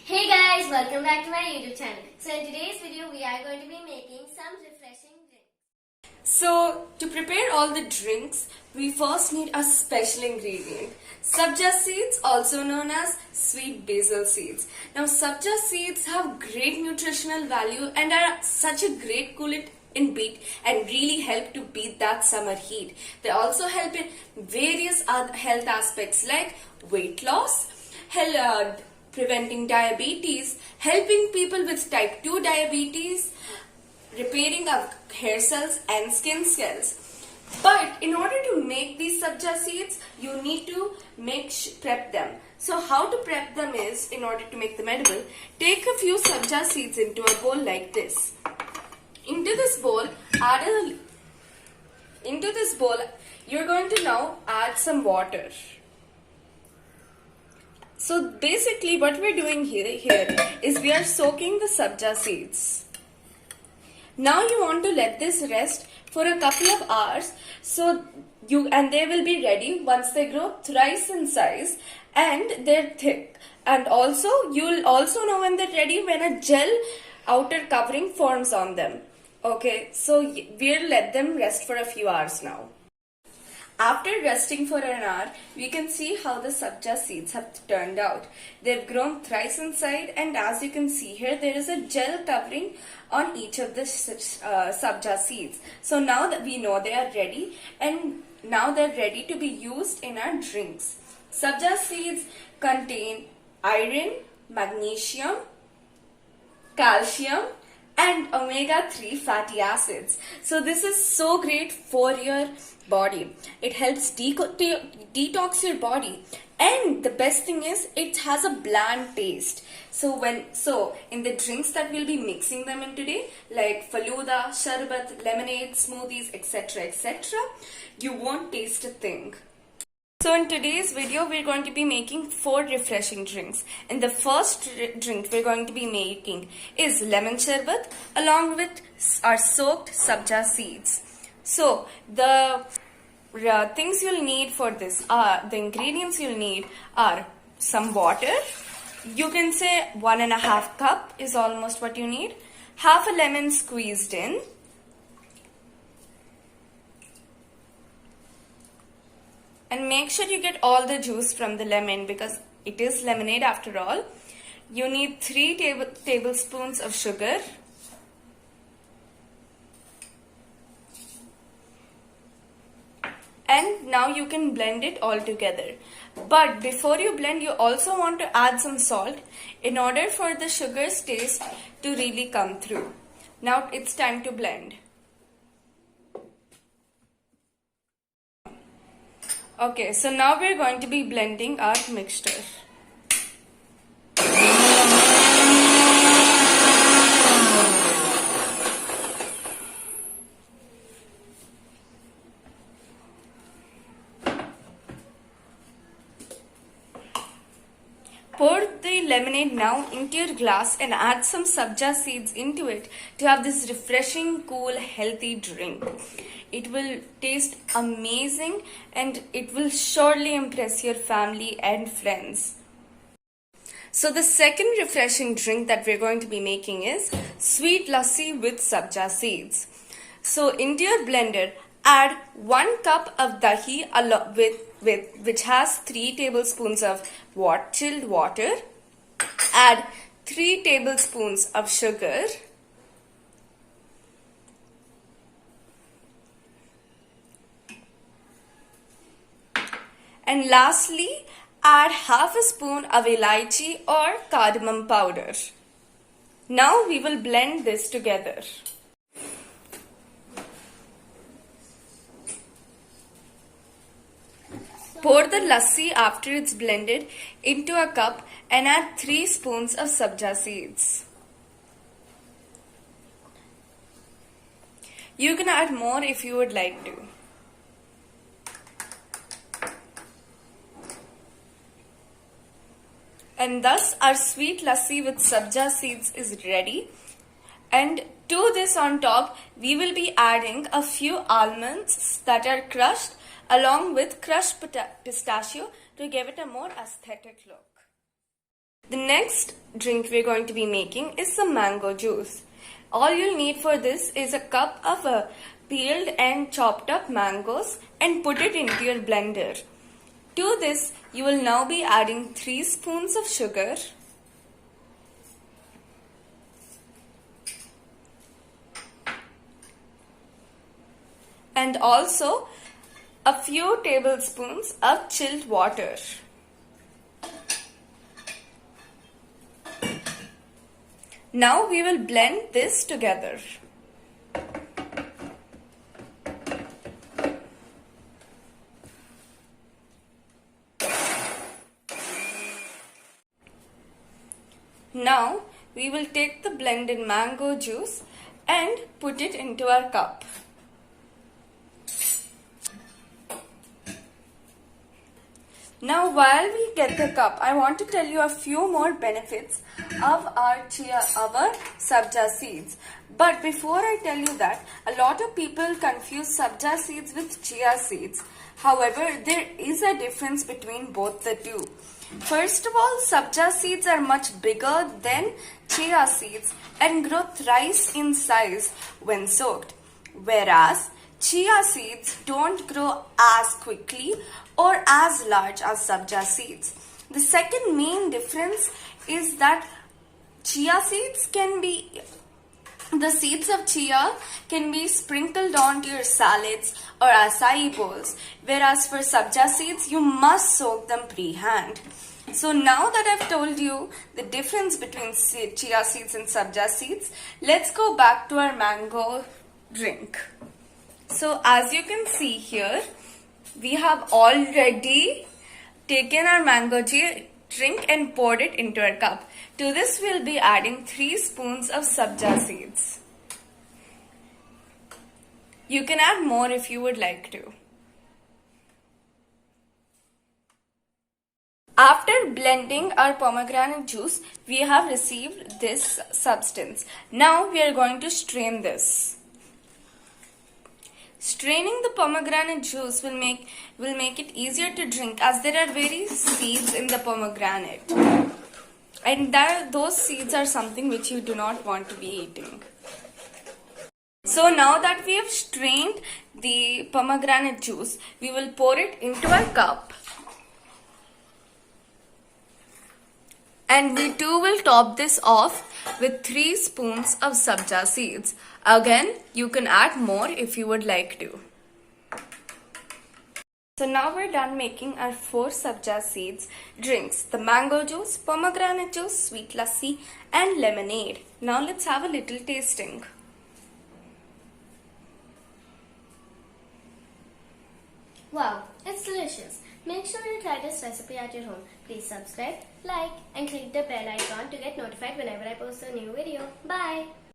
Hey guys, welcome back to my YouTube channel. So in today's video we are going to be making some refreshing drinks. So to prepare all the drinks, we first need a special ingredient. Sabja seeds, also known as sweet basil seeds. Now sabja seeds have great nutritional value and are such a great coolant in beat and really help to beat that summer heat. They also help in various other health aspects like weight loss, preventing diabetes, helping people with type 2 diabetes, repairing our hair cells and skin cells. But in order to make these sabja seeds, you need to prep them. So how to prep them is, in order to make them edible, take a few sabja seeds into a bowl like this. Into this bowl, you're going to now add some water. So basically what we're doing here is we are soaking the sabja seeds. Now you want to let this rest for a couple of hours and they will be ready once they grow thrice in size and they're thick. And also you'll also know when they're ready when a gel outer covering forms on them. Okay, so we'll let them rest for a few hours now. After resting for an hour, we can see how the sabja seeds have turned out. They've grown thrice inside, and as you can see here, there is a gel covering on each of the sabja seeds. So now that we know they are ready, and now they're ready to be used in our drinks. Sabja seeds contain iron, magnesium, calcium, and omega-3 fatty acids. So this is so great for your body. It helps detox your body, and the best thing is it has a bland taste. So in the drinks that we'll be mixing them in today, like faluda, sharbat, lemonade, smoothies, etc., you won't taste a thing. So in today's video, we're going to be making 4 refreshing drinks. And the first drink we're going to be making is lemon sharbat along with our soaked sabja seeds. So the things you'll need for this the ingredients you'll need are some water. You can say 1.5 cup is almost what you need. Half a lemon squeezed in. And make sure you get all the juice from the lemon because it is lemonade after all. You need 3 tablespoons of sugar. And now you can blend it all together. But before you blend, you also want to add some salt in order for the sugar's taste to really come through. Now it's time to blend. Okay, so now we're going to be blending our mixture. Pour the lemonade now into your glass and add some sabja seeds into it to have this refreshing, cool, healthy drink. It will taste amazing and it will surely impress your family and friends. So the second refreshing drink that we're going to be making is sweet lassi with sabja seeds. So into your blender, add 1 cup of dahi which has 3 tablespoons of chilled water. Add 3 tablespoons of sugar. And lastly, add half a spoon of elaichi or cardamom powder. Now we will blend this together. Pour the lassi after it's blended into a cup and add 3 spoons of sabja seeds. You can add more if you would like to. And thus our sweet lassi with sabja seeds is ready. And to this on top, we will be adding a few almonds that are crushed along with crushed pistachio to give it a more aesthetic look. The next drink we're going to be making is some mango juice. All you'll need for this is a cup of peeled and chopped up mangoes and put it into your blender. To this, you will now be adding 3 spoons of sugar, and also a few tablespoons of chilled water. Now we will blend this together. Now we will take the blended mango juice and put it into our cup. Now while we get the cup, I want to tell you a few more benefits of our sabja seeds. But before I tell you that, a lot of people confuse sabja seeds with chia seeds. However, there is a difference between both the two. First of all, sabja seeds are much bigger than chia seeds and grow thrice in size when soaked. Whereas chia seeds don't grow as quickly or as large as sabja seeds. The second main difference is that the seeds of chia can be sprinkled onto your salads or acai bowls, whereas for sabja seeds, you must soak them pre-hand. So now that I've told you the difference between chia seeds and sabja seeds, let's go back to our mango drink. So as you can see here, we have already taken our mango drink and poured it into our cup. To this we'll be adding 3 spoons of sabja seeds. You can add more if you would like to. After blending our pomegranate juice, we have received this substance. Now we are going to strain this. Straining the pomegranate juice will make it easier to drink, as there are various seeds in the pomegranate. And those seeds are something which you do not want to be eating. So now that we have strained the pomegranate juice, we will pour it into our cup. And we too will top this off with 3 spoons of sabja seeds. Again, you can add more if you would like to. So now we're done making our 4 sabja seeds drinks: the mango juice, pomegranate juice, sweet lassi and lemonade. Now let's have a little tasting. Wow, it's delicious. Make sure you try this recipe at your home. Please subscribe, like and click the bell icon to get notified whenever I post a new video. Bye!